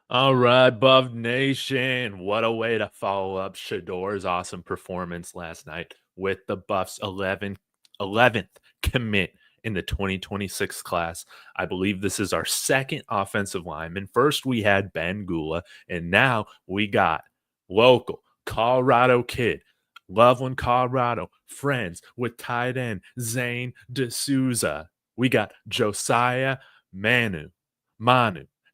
All right, Buff Nation. What a way to follow up Shedeur's awesome performance last night with the Buffs 11th commit in the 2026 class. I believe this is our second offensive lineman. First, we had Ben Gula, and now we got local Colorado kid, Loveland, Colorado, friends with tight end Zane D'Souza. We got Josiah Manu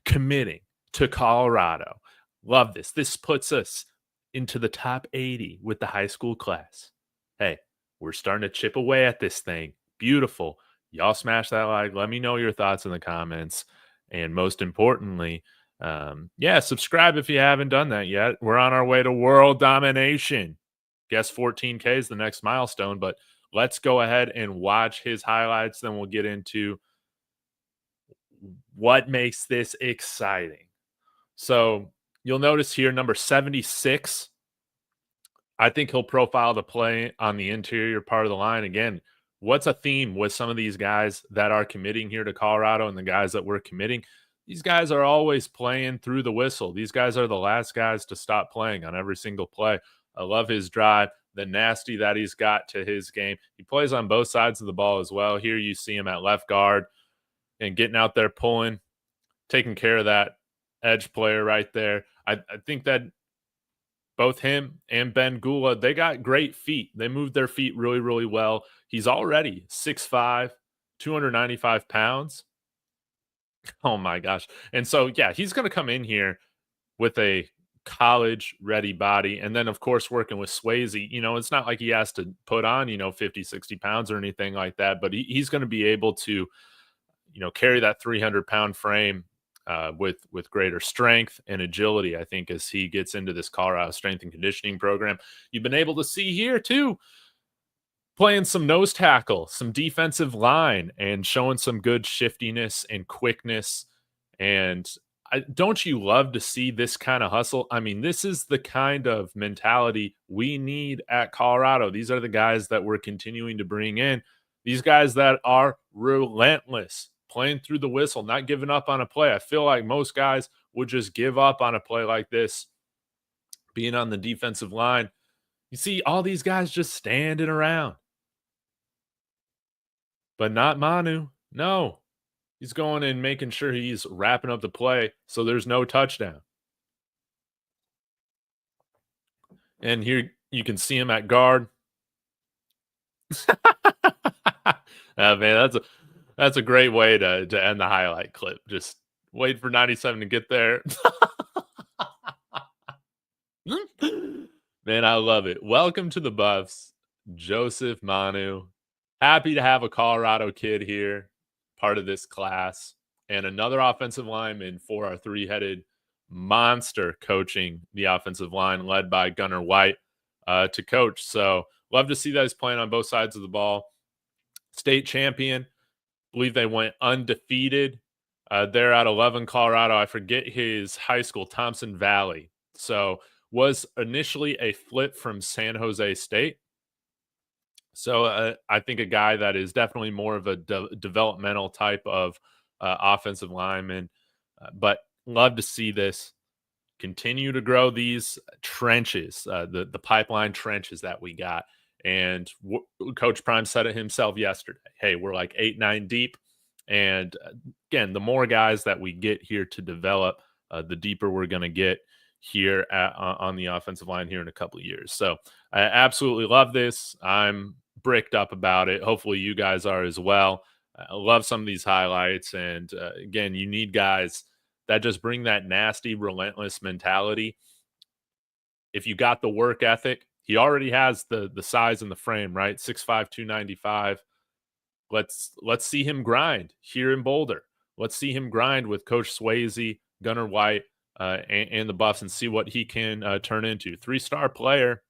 committing to Colorado. Love this. This puts us into the top 80 with the high school class. Hey, we're starting to chip away at this thing. Beautiful. Y'all smash that like. Let me know your thoughts in the comments. And most importantly, subscribe if you haven't done that yet. We're on our way to world domination. Guess 14K is the next milestone, but let's go ahead and watch his highlights. Then we'll get into what makes this exciting. So you'll notice here, number 76, I think he'll profile to play on the interior part of the line. Again, what's a theme with some of these guys that are committing here to Colorado and the guys that we're committing? These guys are always playing through the whistle. These guys are the last guys to stop playing on every single play. I love his drive, the nasty that he's got to his game. He plays on both sides of the ball as well. Here you see him at left guard and getting out there pulling, taking care of that edge player right there. I think that both him and Ben Gula, they got great feet. They moved their feet really, really well. He's already 6'5", 295 pounds. Oh my gosh. And so, yeah, he's going to come in here with a college ready body. And then, of course, working with Swayze, it's not like he has to put on, 50, 60 pounds or anything like that, but he's going to be able to, carry that 300-pound frame with greater strength and agility, I think, as he gets into this Colorado strength and conditioning program. You've been able to see here, too, playing some nose tackle, some defensive line, and showing some good shiftiness and quickness. And don't you love to see this kind of hustle? I mean, this is the kind of mentality we need at Colorado. These are the guys that we're continuing to bring in. These guys that are relentless, playing through the whistle, not giving up on a play. I feel like most guys would just give up on a play like this, being on the defensive line. You see all these guys just standing around. But not Manu. No. He's going and making sure he's wrapping up the play so there's no touchdown. And here you can see him at guard. Man, that's a great way to end the highlight clip. Just wait for 97 to get there. Man, I love it. Welcome to the Buffs, Joseph Manu. Happy to have a Colorado kid here, part of this class, and another offensive lineman for our three-headed monster coaching the offensive line, led by Gunnar White to coach. So love to see that he's playing on both sides of the ball. State champion. Believe they went undefeated. They're at Loveland, Colorado. I forget his high school, Thompson Valley. So was initially a flip from San Jose State. So I think a guy that is definitely more of a developmental type of offensive lineman. But love to see this continue to grow these trenches, the pipeline trenches that we got. And Coach Prime said it himself yesterday. Hey, we're like 8, 9 deep. And again, the more guys that we get here to develop, the deeper we're going to get here on the offensive line here in a couple of years. So I absolutely love this. I'm bricked up about it. Hopefully you guys are as well. I love some of these highlights. And again, you need guys that just bring that nasty, relentless mentality. If you got the work ethic, he already has the size and the frame, right? 6'5", 295. Let's see him grind here in Boulder. Let's see him grind with Coach Swayze, Gunnar White, and the Buffs, and see what he can turn into. 3-star player.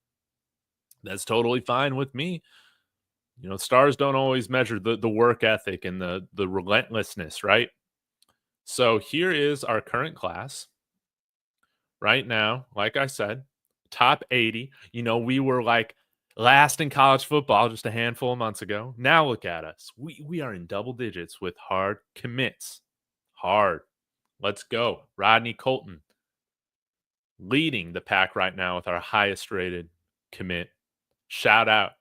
That's totally fine with me. Stars don't always measure the work ethic and the relentlessness, right? So here is our current class. Right now, like I said, top 80. We were like last in college football just a handful of months ago. Now look at us. We are in double digits with hard commits. Hard. Let's go. Rodney Colton, leading the pack right now with our highest rated commit. Shout out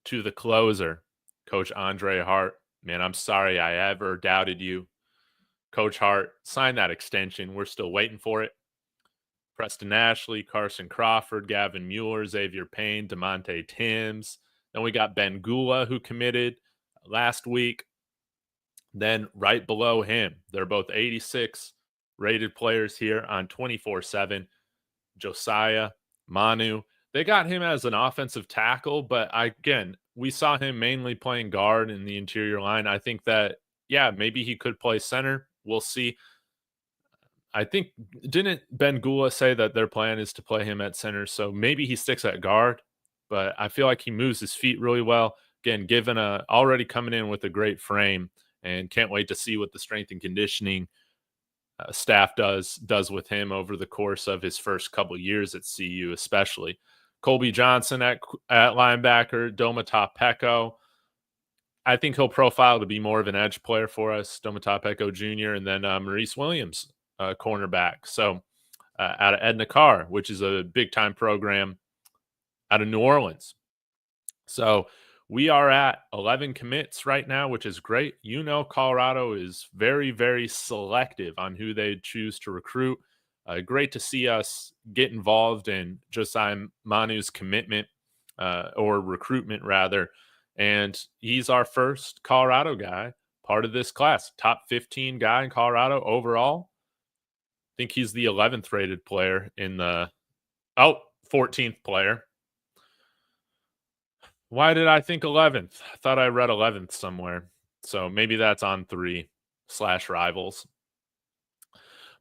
to the closer, Coach Andre Hart. Man, I'm sorry I ever doubted you. Coach Hart, sign that extension. We're still waiting for it. Preston Ashley, Carson Crawford, Gavin Mueller, Xavier Payne, DeMonte Timms. Then we got Ben Gula, who committed last week. Then right below him, they're both 86 rated players here on 24/7. Josiah Manu. They got him as an offensive tackle, but again, we saw him mainly playing guard in the interior line. I think that, yeah, maybe he could play center. We'll see. I think, didn't Ben Gula say that their plan is to play him at center? So maybe he sticks at guard, but I feel like he moves his feet really well. Again, given already coming in with a great frame, and can't wait to see what the strength and conditioning staff does with him over the course of his first couple years at CU, especially. Colby Johnson at linebacker, Doma Peko. I think he'll profile to be more of an edge player for us, Doma Peko Jr., and then Maurice Williams, cornerback. So out of Edna Carr, which is a big-time program out of New Orleans. So we are at 11 commits right now, which is great. You know, Colorado is very, very selective on who they choose to recruit. Great to see us get involved in Josiah Manu's commitment or recruitment, rather. And he's our first Colorado guy, part of this class. Top 15 guy in Colorado overall. I think he's the 11th rated player in the 14th player. Why did I think 11th? I thought I read 11th somewhere. So maybe that's on 3/rivals.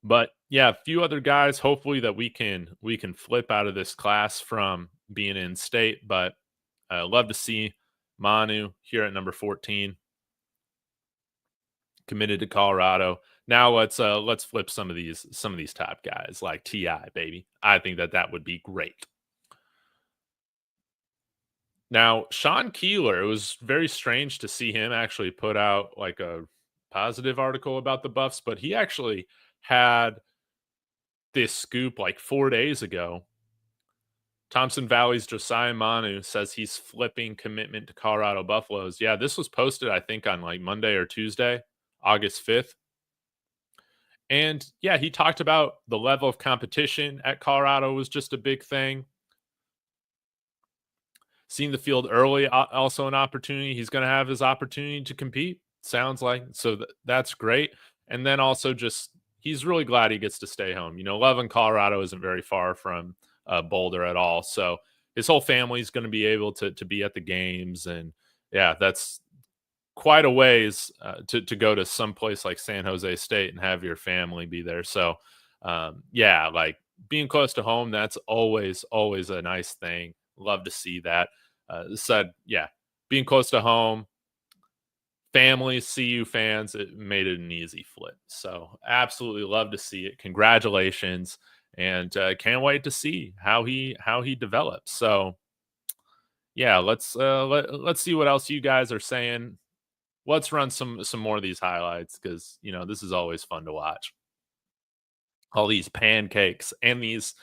But yeah, a few other guys, hopefully that we can flip out of this class from being in state. But I love to see Manu here at number 14, committed to Colorado. Now let's flip some of these top guys like T.I., baby. I think that would be great. Now, Sean Keeler, it was very strange to see him actually put out like a positive article about the Buffs, but he actually had this scoop like 4 days ago. Thompson Valley's Josiah Manu says he's flipping commitment to Colorado Buffaloes. Yeah, this was posted, I think, on like Monday or Tuesday, August 5th. And yeah, he talked about the level of competition at Colorado was just a big thing. Seeing the field early, also an opportunity. He's going to have his opportunity to compete, sounds like. So that's great. And then also just, he's really glad he gets to stay home. You know, Loveland, Colorado isn't very far from Boulder at all. So his whole family is going to be able to be at the games. And yeah, that's quite a ways to go to some place like San Jose State and have your family be there. So yeah, like being close to home, that's always a nice thing. Love to see that. Said, yeah, being close to home, family, CU fans, it made it an easy flip. So absolutely love to see it. Congratulations, and can't wait to see how he develops. So yeah, let's see what else you guys are saying. Let's run some more of these highlights because you know this is always fun to watch. All these pancakes and these,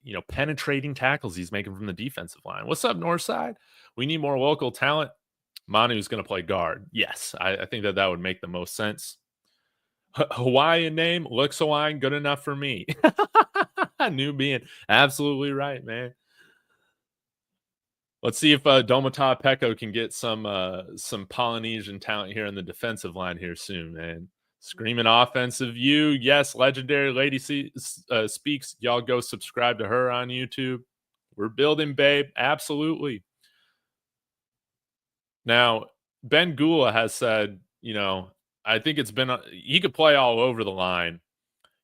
you know, penetrating tackles he's making from the defensive line. What's up, Northside? We need more local talent. Manu's going to play guard. Yes, I think that would make the most sense. Hawaiian name, looks Hawaiian, good enough for me. Nubian, absolutely right, man. Let's see if Domata Peko can get some Polynesian talent here in the defensive line here soon, man. Screaming offensive view. Yes, legendary lady speaks. Y'all go subscribe to her on YouTube. We're building, babe. Absolutely. Now, Ben Gula has said, you know, I think it's been, he could play all over the line.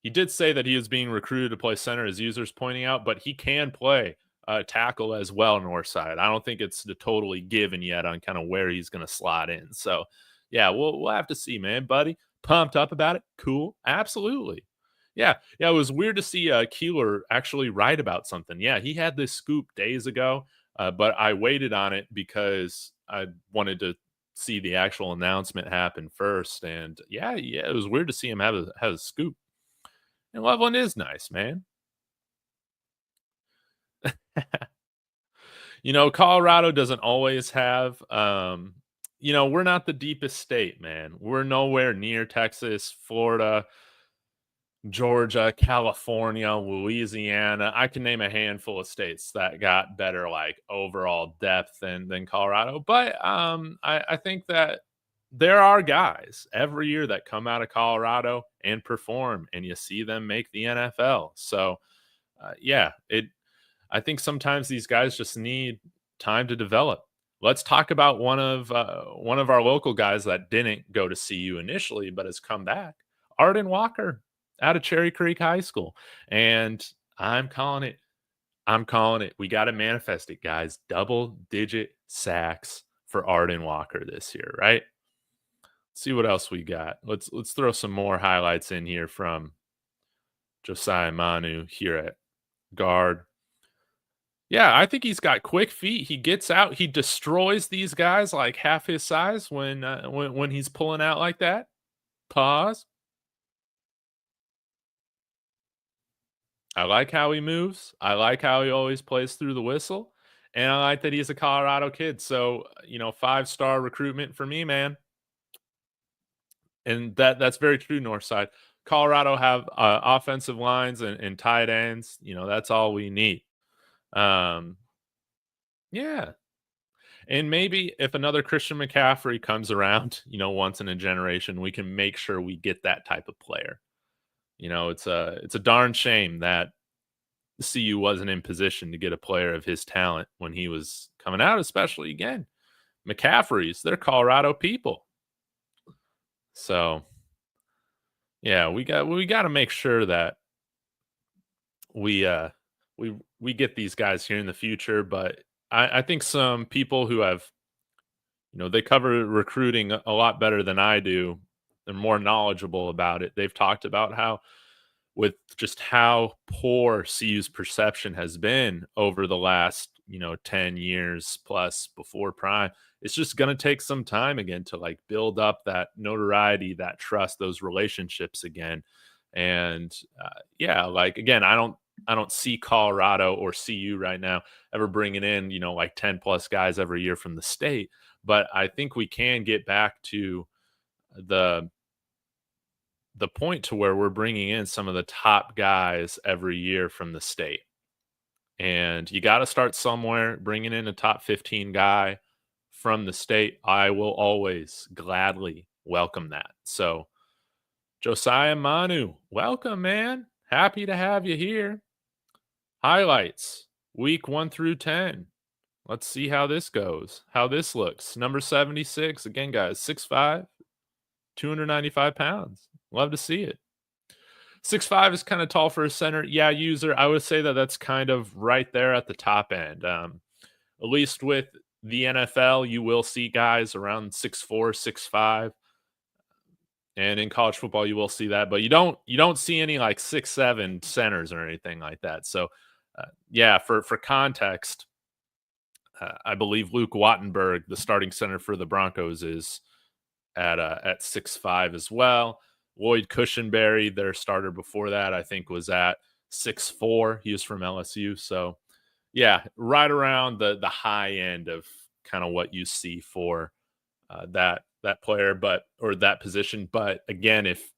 He did say that he is being recruited to play center, as users pointing out, but he can play tackle as well, Northside. I don't think it's totally given yet on kind of where he's going to slot in. So, yeah, we'll have to see, man, buddy. Pumped up about it. Cool. Absolutely. Yeah. It was weird to see Keeler actually write about something. Yeah, he had this scoop days ago, but I waited on it because I wanted to see the actual announcement happen first. And yeah, it was weird to see him have a scoop. And Loveland is nice, man. Colorado doesn't always have, we're not the deepest state, man. We're nowhere near Texas, Florida, Georgia, California, Louisiana. I can name a handful of states that got better like overall depth than Colorado. But I think that there are guys every year that come out of Colorado and perform, and you see them make the NFL. So yeah, it I think sometimes these guys just need time to develop. Let's talk about one of our local guys that didn't go to CU initially, but has come back. Arden Walker out of Cherry Creek High School, and I'm calling it. I'm calling it. We got to manifest it, guys. Double digit sacks for Arden Walker this year, right? See what else we got. Let's throw some more highlights in here from Josiah Manu here at guard. Yeah, I think he's got quick feet. He gets out, he destroys these guys like half his size when he's pulling out like that. Pause. I like how he moves. I like how he always plays through the whistle, and I like that he's a Colorado kid. So, 5-star recruitment for me, man. And that's very true, Northside. Colorado have offensive lines and tight ends. That's all we need. Um, yeah, and maybe if another Christian McCaffrey comes around, once in a generation, we can make sure we get that type of player. It's a darn shame that CU wasn't in position to get a player of his talent when he was coming out, especially again. McCaffrey's, they're Colorado people. So yeah, we got to make sure that we we get these guys here in the future. But I think some people who have they cover recruiting a lot better than I do. They're more knowledgeable about it. They've talked about how, with just how poor CU's perception has been over the last, 10 years plus before Prime, it's just going to take some time again to like build up that notoriety, that trust, those relationships again. And yeah, like again, I don't see Colorado or CU right now ever bringing in, like 10 plus guys every year from the state, but I think we can get back to the point to where we're bringing in some of the top guys every year from the state. And you got to start somewhere. Bringing in a top 15 guy from the state, I will always gladly welcome that. So, Josiah Manu, welcome, man. Happy to have you here. Highlights week 1 through 10. Let's see how this goes, how this looks. Number 76, again, guys, 6'5, 295 pounds. Love to see it. 6'5 is kind of tall for a center. Yeah, user. I would say that that's kind of right there at the top end. At least with the NFL, you will see guys around 6'4, 6'5. And in college football, you will see that, but you don't see any like 6'7 centers or anything like that. So, yeah, for context, I believe Luke Wattenberg, the starting center for the Broncos, is at 6'5 as well. Lloyd Cushenberry, their starter before that, I think was at 6'4. He was from LSU. So yeah, right around the high end of kind of what you see for that player, but or that position. But again, if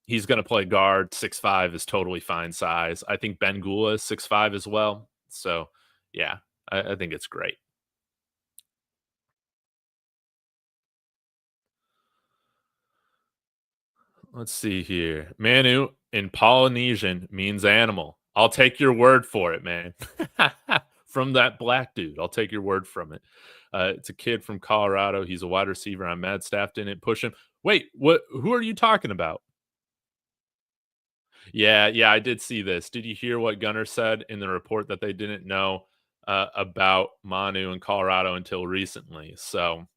he's going to play guard, 6'5 is totally fine size. I think Ben Gula is 6'5 as well. So yeah, I think it's great. Let's see here. Manu in Polynesian means animal. I'll take your word for it, man. From that black dude. I'll take your word from it. It's a kid from Colorado. He's a wide receiver. I'm mad staff didn't push him. Wait, what? Who are you talking about? Yeah, I did see this. Did you hear what Gunnar said in the report that they didn't know about Manu in Colorado until recently? So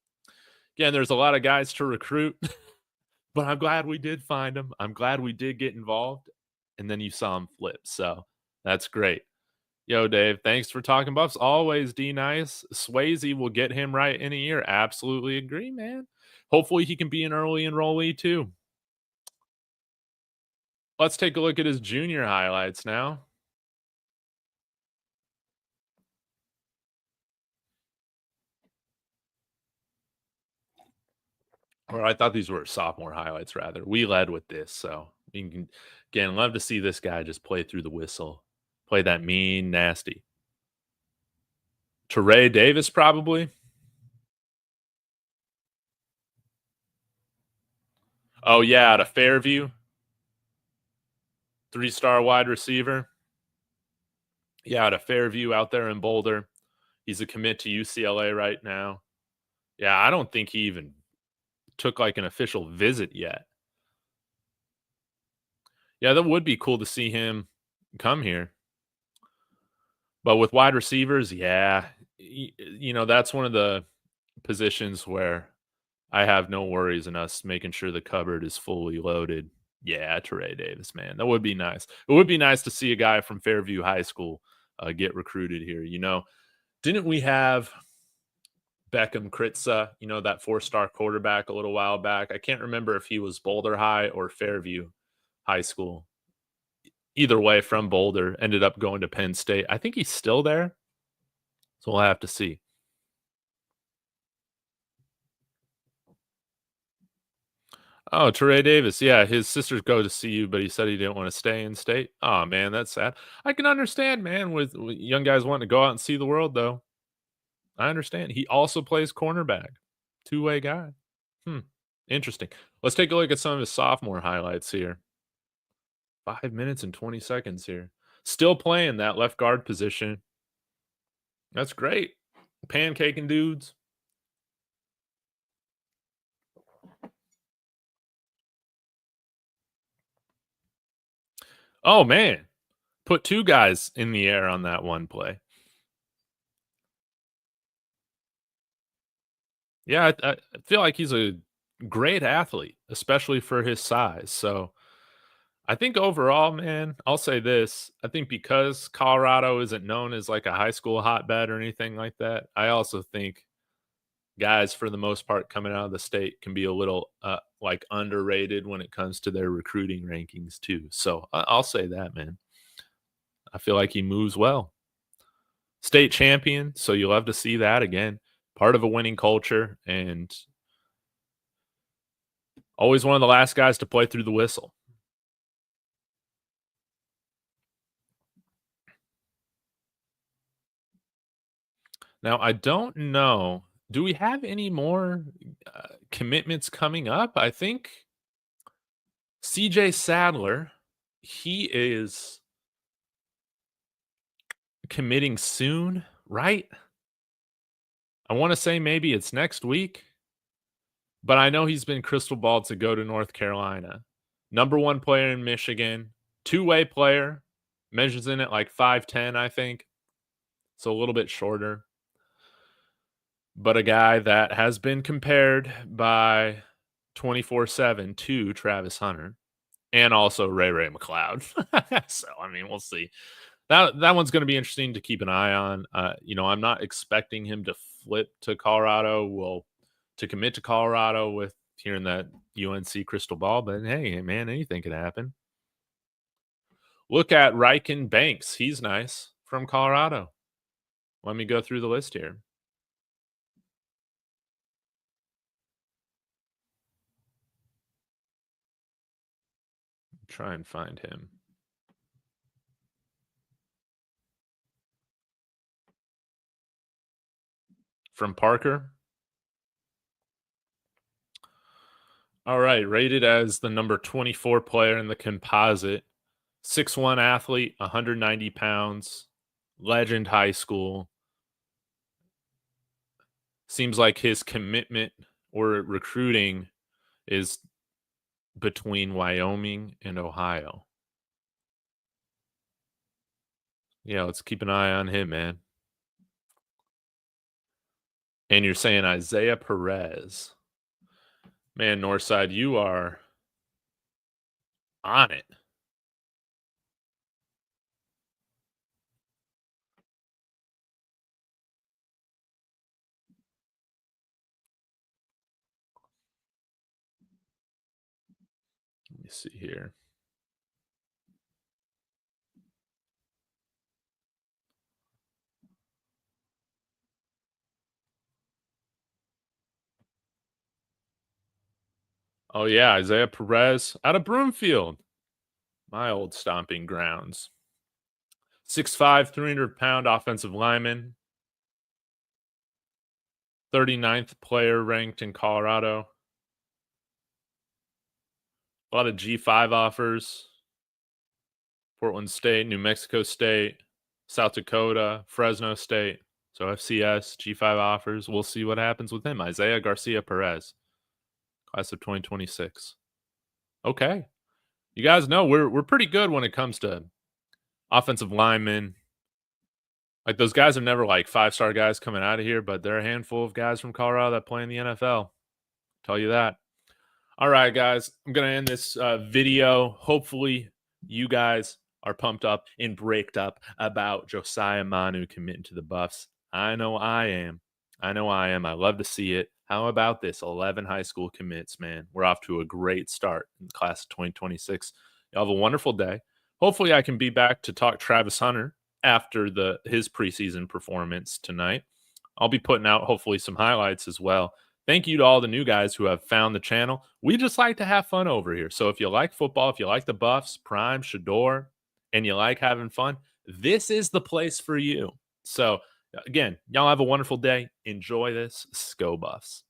again, there's a lot of guys to recruit. But I'm glad we did find him. I'm glad we did get involved, and then you saw him flip, so that's great. Yo, Dave, thanks for talking Buffs. Always D nice. Swayze will get him right in a year. Absolutely agree, man. Hopefully, he can be an early enrollee too. Let's take a look at his junior highlights now. Or I thought these were sophomore highlights rather. We led with this, so you can again love to see this guy just play through the whistle, play that mean, nasty. Teray Davis, probably. Oh yeah, out of Fairview, 3-star wide receiver. Yeah, out of Fairview, out there in Boulder. He's a commit to UCLA right now. Yeah, I don't think he even took like an official visit yet. Yeah, that would be cool to see him come here. But with wide receivers, yeah, that's one of the positions where I have no worries in us making sure the cupboard is fully loaded. Yeah, Teray Davis, man, that would be nice. It would be nice to see a guy from Fairview High School get recruited here. Didn't we have Beckham Kritza, that 4-star quarterback a little while back? I can't remember if he was Boulder High or Fairview High School. Either way, from Boulder, ended up going to Penn State. I think he's still there, so we'll have to see. Oh, Teray Davis. Yeah, his sisters go to see you, but he said he didn't want to stay in state. Oh man, that's sad. I can understand, man, with young guys wanting to go out and see the world, though. I understand. He also plays cornerback, two-way guy. Hmm. Interesting. Let's take a look at some of his sophomore highlights here. 5 minutes and 20 seconds here. Still playing that left guard position. That's great. Pancaking dudes. Oh man. Put two guys in the air on that one play. Yeah, I feel like he's a great athlete, especially for his size. So I think overall, man, I'll say this. I think because Colorado isn't known as like a high school hotbed or anything like that, I also think guys, for the most part, coming out of the state can be a little like underrated when it comes to their recruiting rankings, too. So I'll say that, man. I feel like he moves well. State champion. So you love to see that again. Part of a winning culture and always one of the last guys to play through the whistle. Now, I don't know. Do we have any more commitments coming up? I think CJ Sadler, he is committing soon, right? I want to say maybe it's next week, but I know he's been crystal balled to go to North Carolina. Number one player in Michigan, two-way player, measures in at like 5'10, I think. So a little bit shorter. But a guy that has been compared by 24/7 to Travis Hunter and also Ray McLeod. So, I mean, we'll see. That one's going to be interesting to keep an eye on. I'm not expecting him to flip to Colorado. Well, to commit to Colorado with hearing that UNC crystal ball, but hey, man, anything could happen. Look at Ryken Banks. He's nice from Colorado. Let me go through the list here. Try and find him. From Parker. All right, rated as the number 24 player in the composite. 6'1" athlete, 190 pounds, legend high school. Seems like his commitment or recruiting is between Wyoming and Ohio. Yeah, let's keep an eye on him, man. And you're saying Isaiah Perez. Man, Northside, you are on it. Let me see here. Oh, yeah, Isaiah Perez out of Broomfield, my old stomping grounds. 6'5", 300-pound offensive lineman, 39th player ranked in Colorado. A lot of G5 offers. Portland State, New Mexico State, South Dakota, Fresno State. So FCS, G5 offers. We'll see what happens with him. Isaiah Garcia Perez, class of 2026. Okay. You guys know we're pretty good when it comes to offensive linemen. Like, those guys are never like 5-star guys coming out of here, but there are a handful of guys from Colorado that play in the NFL. Tell you that. All right, guys, I'm going to end this video. Hopefully, you guys are pumped up and braked up about Josiah Manu committing to the Buffs. I know I am. I know I am. I love to see it. How about this? 11 high school commits, man. We're off to a great start in the class of 2026. Y'all have a wonderful day. Hopefully, I can be back to talk Travis Hunter after his preseason performance tonight. I'll be putting out hopefully some highlights as well. Thank you to all the new guys who have found the channel. We just like to have fun over here. So if you like football, if you like the Buffs, Prime, Shedeur, and you like having fun, this is the place for you. So again, y'all have a wonderful day. Enjoy this. Go Buffs.